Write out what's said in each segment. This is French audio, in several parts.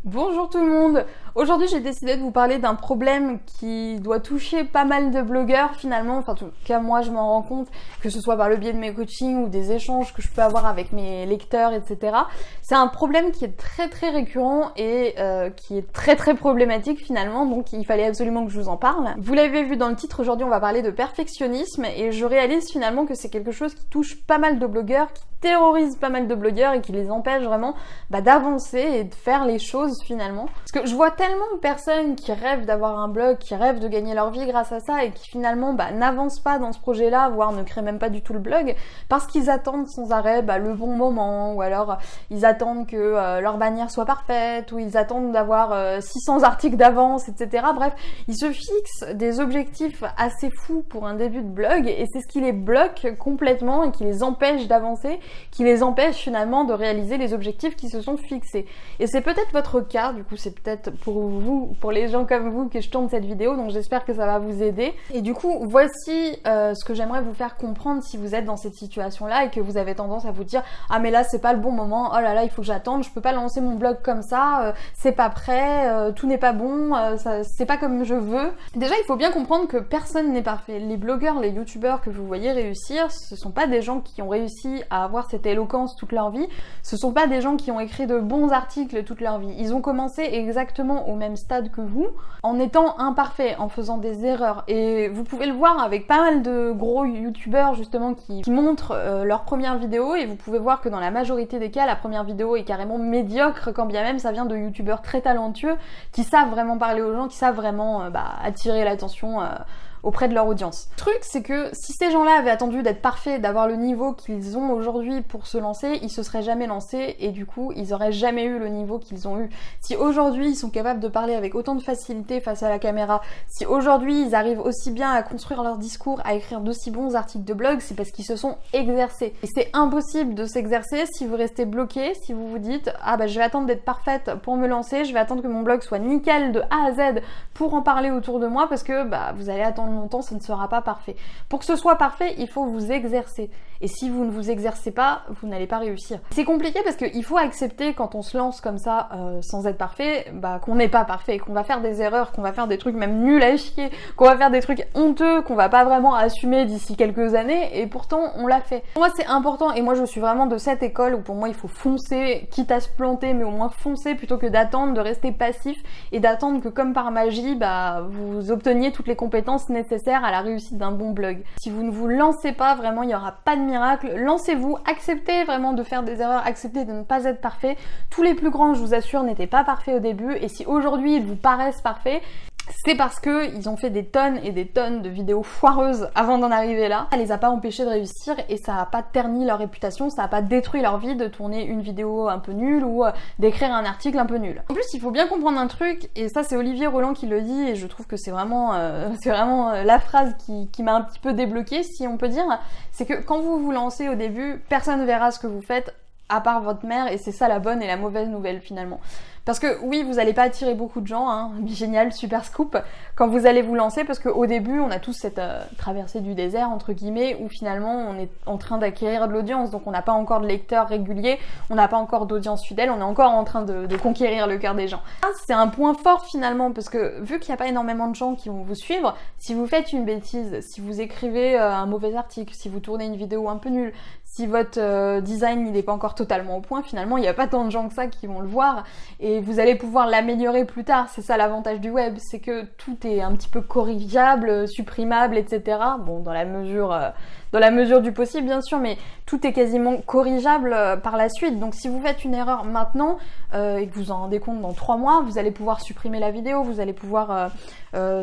Bonjour tout le monde. Aujourd'hui j'ai décidé de vous parler d'un problème qui doit toucher pas mal de blogueurs finalement, enfin en tout cas moi je m'en rends compte, que ce soit par le biais de mes coachings ou des échanges que je peux avoir avec mes lecteurs, etc. C'est un problème qui est très récurrent et qui est très problématique finalement, donc il fallait absolument que je vous en parle. Vous l'avez vu dans le titre, aujourd'hui on va parler de perfectionnisme et je réalise finalement que c'est quelque chose qui touche pas mal de blogueurs, qui terrorise pas mal de blogueurs et qui les empêche vraiment d'avancer et de faire les choses finalement. Parce que je vois tellement de personnes qui rêvent d'avoir un blog, qui rêvent de gagner leur vie grâce à ça et qui finalement n'avancent pas dans ce projet-là, voire ne créent même pas du tout le blog, parce qu'ils attendent sans arrêt le bon moment, ou alors ils attendent que leur bannière soit parfaite, ou ils attendent d'avoir 600 articles d'avance, etc. Bref, ils se fixent des objectifs assez fous pour un début de blog et c'est ce qui les bloque complètement et qui les empêche d'avancer, qui les empêche finalement de réaliser les objectifs qui se sont fixés. Et c'est peut-être votre cas, du coup c'est peut-être pour vous, pour les gens comme vous que je tourne cette vidéo, donc j'espère que ça va vous aider. Et du coup, voici ce que j'aimerais vous faire comprendre si vous êtes dans cette situation-là et que vous avez tendance à vous dire « Ah mais là c'est pas le bon moment, oh là là il faut que j'attende, je peux pas lancer mon blog comme ça, c'est pas prêt, tout n'est pas bon, c'est pas comme je veux ». Déjà il faut bien comprendre que personne n'est parfait. Les blogueurs, les youtubeurs que vous voyez réussir, ce sont pas des gens qui ont réussi à avoir cette éloquence toute leur vie, ce sont pas des gens qui ont écrit de bons articles toute leur vie. Ils ont commencé exactement au même stade que vous, en étant imparfaits, en faisant des erreurs. Et vous pouvez le voir avec pas mal de gros youtubeurs justement qui montrent leur première vidéo, et vous pouvez voir que dans la majorité des cas, la première vidéo est carrément médiocre, quand bien même ça vient de youtubeurs très talentueux, qui savent vraiment parler aux gens, qui savent vraiment attirer l'attention auprès de leur audience. Le truc, c'est que si ces gens-là avaient attendu d'être parfaits, d'avoir le niveau qu'ils ont aujourd'hui pour se lancer, ils se seraient jamais lancés et du coup, ils auraient jamais eu le niveau qu'ils ont eu. Si aujourd'hui, ils sont capables de parler avec autant de facilité face à la caméra, si aujourd'hui, ils arrivent aussi bien à construire leur discours, à écrire d'aussi bons articles de blog, c'est parce qu'ils se sont exercés. Et c'est impossible de s'exercer si vous restez bloqué, si vous vous dites « Ah je vais attendre d'être parfaite pour me lancer, je vais attendre que mon blog soit nickel de A à Z pour en parler autour de moi parce que vous allez attendre longtemps, ça ne sera pas parfait. » Pour que ce soit parfait, il faut vous exercer. Et si vous ne vous exercez pas, vous n'allez pas réussir. C'est compliqué parce qu'il faut accepter quand on se lance comme ça, sans être parfait, qu'on n'est pas parfait, qu'on va faire des erreurs, qu'on va faire des trucs même nuls à chier, qu'on va faire des trucs honteux, qu'on va pas vraiment assumer d'ici quelques années, et pourtant on l'a fait. Pour moi c'est important, et moi je suis vraiment de cette école où pour moi il faut foncer, quitte à se planter, mais au moins foncer plutôt que d'attendre, de rester passif, et d'attendre que comme par magie, vous obteniez toutes les compétences nécessaires à la réussite d'un bon blog. Si vous ne vous lancez pas, vraiment il n'y aura pas de miracle. Lancez-vous, acceptez vraiment de faire des erreurs, acceptez de ne pas être parfait. Tous les plus grands, je vous assure, n'étaient pas parfaits au début, et si aujourd'hui ils vous paraissent parfaits, c'est parce que ils ont fait des tonnes et des tonnes de vidéos foireuses avant d'en arriver là. Ça les a pas empêchés de réussir et ça a pas terni leur réputation, ça a pas détruit leur vie de tourner une vidéo un peu nulle ou d'écrire un article un peu nul. En plus, il faut bien comprendre un truc, et ça c'est Olivier Roland qui le dit, et je trouve que c'est vraiment la phrase qui m'a un petit peu débloquée, si on peut dire, c'est que quand vous vous lancez au début, personne ne verra ce que vous faites à part votre mère, et c'est ça la bonne et la mauvaise nouvelle finalement. Parce que oui, vous n'allez pas attirer beaucoup de gens, hein, génial, super scoop, quand vous allez vous lancer, parce qu'au début, on a tous cette traversée du désert, entre guillemets, où finalement on est en train d'acquérir de l'audience, donc on n'a pas encore de lecteurs réguliers, on n'a pas encore d'audience fidèle, on est encore en train de conquérir le cœur des gens. C'est un point fort finalement, parce que vu qu'il n'y a pas énormément de gens qui vont vous suivre, si vous faites une bêtise, si vous écrivez un mauvais article, si vous tournez une vidéo un peu nulle, si votre design il n'est pas encore totalement au point, finalement il n'y a pas tant de gens que ça qui vont le voir, et vous allez pouvoir l'améliorer plus tard. C'est ça l'avantage du web, c'est que tout est un petit peu corrigeable, supprimable, etc. Bon, dans la mesure du possible bien sûr, mais tout est quasiment corrigeable par la suite. Donc si vous faites une erreur maintenant et que vous en rendez compte dans 3 mois, vous allez pouvoir supprimer la vidéo, vous allez pouvoir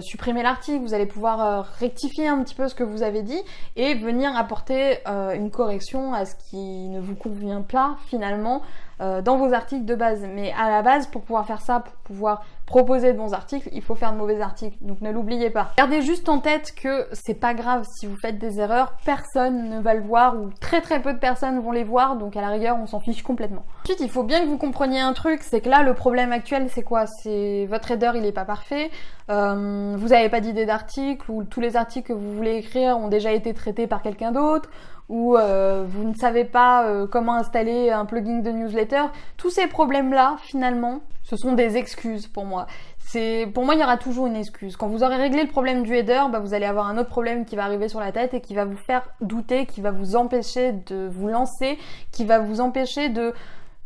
supprimer l'article, vous allez pouvoir rectifier un petit peu ce que vous avez dit et venir apporter une correction à ce qui ne vous convient pas finalement dans vos articles de base. Mais à la base, pour pouvoir faire ça, pour pouvoir proposer de bons articles, il faut faire de mauvais articles, donc ne l'oubliez pas. Gardez juste en tête que c'est pas grave si vous faites des erreurs, personne ne va le voir, ou très peu de personnes vont les voir, donc à la rigueur on s'en fiche complètement. Ensuite, il faut bien que vous compreniez un truc, c'est que là le problème actuel c'est quoi? C'est votre header il est pas parfait, vous n'avez pas d'idée d'article, ou tous les articles que vous voulez écrire ont déjà été traités par quelqu'un d'autre, ou vous ne savez pas comment installer un plugin de newsletter. Tous ces problèmes là finalement ce sont des excuses pour moi. Pour moi, il y aura toujours une excuse. Quand vous aurez réglé le problème du header, bah, vous allez avoir un autre problème qui va arriver sur la tête et qui va vous faire douter, qui va vous empêcher de vous lancer, qui va vous empêcher de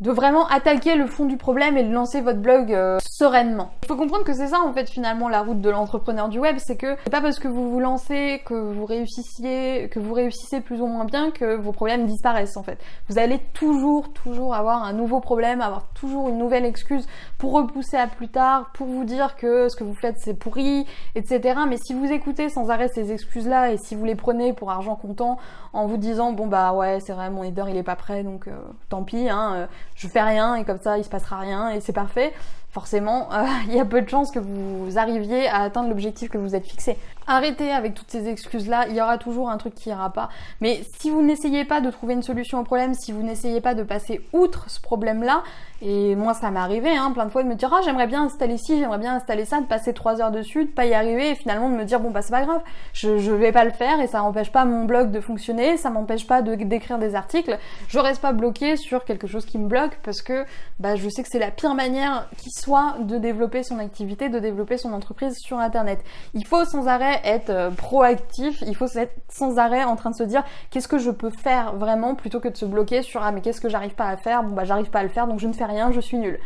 vraiment attaquer le fond du problème et de lancer votre blog sereinement. Il faut comprendre que c'est ça en fait finalement la route de l'entrepreneur du web, c'est que c'est pas parce que vous vous lancez, que vous réussissez plus ou moins bien que vos problèmes disparaissent en fait. Vous allez toujours avoir un nouveau problème, avoir toujours une nouvelle excuse pour repousser à plus tard, pour vous dire que ce que vous faites c'est pourri, etc. Mais si vous écoutez sans arrêt ces excuses-là et si vous les prenez pour argent comptant en vous disant bon bah ouais c'est vrai mon header il est pas prêt donc tant pis hein, je fais rien et comme ça il se passera rien et c'est parfait, forcément il y a peu de chances que vous arriviez à atteindre l'objectif que vous êtes fixé. Arrêtez avec toutes ces excuses là, il y aura toujours un truc qui ira pas, mais si vous n'essayez pas de trouver une solution au problème, si vous n'essayez pas de passer outre ce problème là, et moi ça m'est arrivé hein, plein de fois de me dire ah j'aimerais bien installer ci, j'aimerais bien installer ça, de passer 3 heures dessus, de pas y arriver et finalement de me dire bon bah c'est pas grave, je vais pas le faire et ça n'empêche pas mon blog de fonctionner, ça m'empêche pas d'écrire des articles, je reste pas bloquée sur quelque chose qui me bloque parce que bah, je sais que c'est la pire manière qui soit de développer son activité, de développer son entreprise sur internet. Il faut sans arrêt être proactif, il faut être sans arrêt en train de se dire qu'est-ce que je peux faire vraiment plutôt que de se bloquer sur ah mais qu'est-ce que j'arrive pas à faire, bon bah j'arrive pas à le faire donc je ne fais rien, je suis nulle.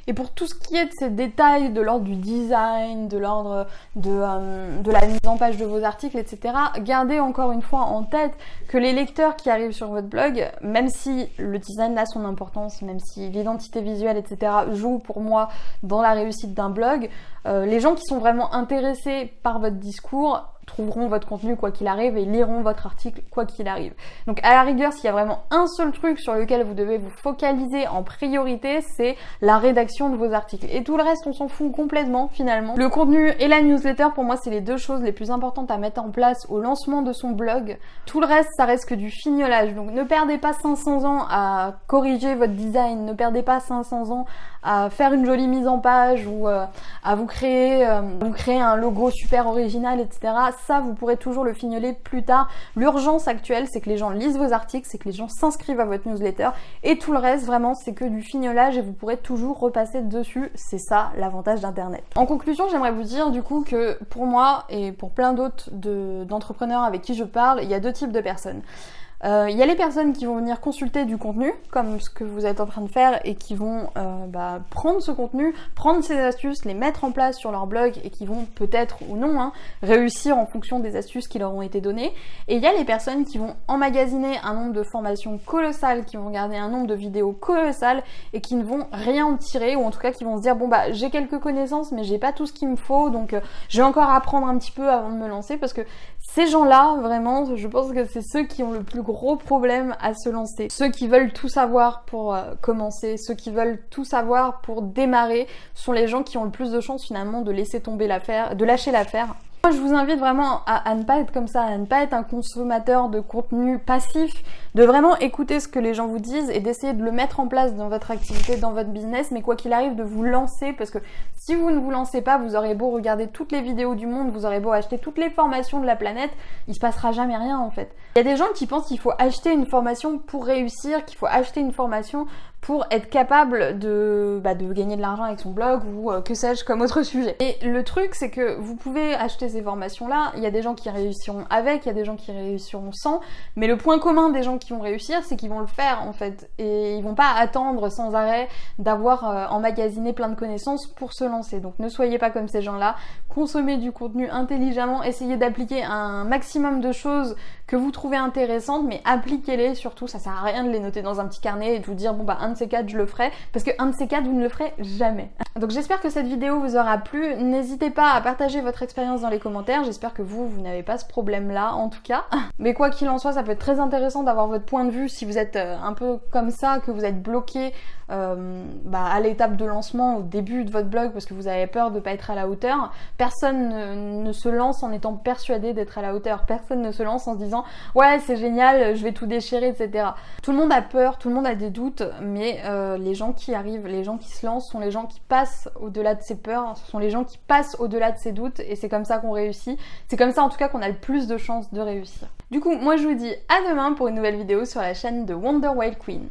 Et pour tout ce qui est de ces détails de l'ordre du design, de l'ordre de la mise en page de vos articles, etc., gardez encore une fois en tête que les lecteurs qui arrivent sur votre blog, même si le design a son importance, même si l'identité visuelle, etc., joue pour moi dans la réussite d'un blog, les gens qui sont vraiment intéressés par votre discours trouveront votre contenu quoi qu'il arrive et liront votre article quoi qu'il arrive. Donc à la rigueur, s'il y a vraiment un seul truc sur lequel vous devez vous focaliser en priorité, c'est la rédaction de vos articles. Et tout le reste, on s'en fout complètement finalement. Le contenu et la newsletter, pour moi, c'est les deux choses les plus importantes à mettre en place au lancement de son blog. Tout le reste, ça reste que du fignolage. Donc ne perdez pas 500 ans à corriger votre design, ne perdez pas 500 ans à faire une jolie mise en page ou à vous créer un logo super original, etc. Ça, vous pourrez toujours le fignoler plus tard. L'urgence actuelle, c'est que les gens lisent vos articles, c'est que les gens s'inscrivent à votre newsletter et tout le reste, vraiment, c'est que du fignolage et vous pourrez toujours repasser dessus. C'est ça, l'avantage d'Internet. En conclusion, j'aimerais vous dire du coup que pour moi et pour plein d'autres d'entrepreneurs avec qui je parle, il y a deux types de personnes. Il y a les personnes qui vont venir consulter du contenu, comme ce que vous êtes en train de faire, et qui vont prendre ce contenu, prendre ces astuces, les mettre en place sur leur blog, et qui vont peut-être ou non réussir en fonction des astuces qui leur ont été données. Et il y a les personnes qui vont emmagasiner un nombre de formations colossales, qui vont garder un nombre de vidéos colossales, et qui ne vont rien en tirer, ou en tout cas qui vont se dire bon bah j'ai quelques connaissances, mais j'ai pas tout ce qu'il me faut, donc je vais encore apprendre un petit peu avant de me lancer, parce que ces gens-là, vraiment, je pense que c'est ceux qui ont le plus gros problème à se lancer. Ceux qui veulent tout savoir pour commencer, ceux qui veulent tout savoir pour démarrer, sont les gens qui ont le plus de chances finalement de laisser tomber l'affaire, de lâcher l'affaire. Moi, je vous invite vraiment à ne pas être comme ça, à ne pas être un consommateur de contenu passif, de vraiment écouter ce que les gens vous disent et d'essayer de le mettre en place dans votre activité, dans votre business, mais quoi qu'il arrive, de vous lancer, parce que si vous ne vous lancez pas, vous aurez beau regarder toutes les vidéos du monde, vous aurez beau acheter toutes les formations de la planète, il se passera jamais rien en fait. Il y a des gens qui pensent qu'il faut acheter une formation pour réussir, qu'il faut acheter une formation pour être capable de gagner de l'argent avec son blog ou que sais-je comme autre sujet. Et le truc, c'est que vous pouvez acheter ces formations-là, il y a des gens qui réussiront avec, il y a des gens qui réussiront sans, mais le point commun des gens qui vont réussir, c'est qu'ils vont le faire en fait, et ils vont pas attendre sans arrêt d'avoir emmagasiné plein de connaissances pour se lancer. Donc ne soyez pas comme ces gens-là, consommez du contenu intelligemment, essayez d'appliquer un maximum de choses que vous trouvez intéressantes, mais appliquez-les surtout, ça sert à rien de les noter dans un petit carnet et de vous dire bon bah un de ces quatre je le ferai, parce que un de ces quatre vous ne le ferez jamais. Donc j'espère que cette vidéo vous aura plu, n'hésitez pas à partager votre expérience dans les commentaires, j'espère que vous n'avez pas ce problème là en tout cas, mais quoi qu'il en soit ça peut être très intéressant d'avoir votre point de vue si vous êtes un peu comme ça, que vous êtes bloqué à l'étape de lancement, au début de votre blog parce que vous avez peur de ne pas être à la hauteur. Personne ne se lance en étant persuadé d'être à la hauteur, personne ne se lance en se disant ouais c'est génial, je vais tout déchirer, etc. Tout le monde a peur, tout le monde a des doutes, mais les gens qui arrivent, les gens qui se lancent sont les gens qui passent au-delà de ses peurs, ce sont les gens qui passent au-delà de ses doutes, et c'est comme ça qu'on réussit, c'est comme ça en tout cas qu'on a le plus de chances de réussir. Du coup moi je vous dis à demain pour une nouvelle vidéo sur la chaîne de Wonder Wild Queen.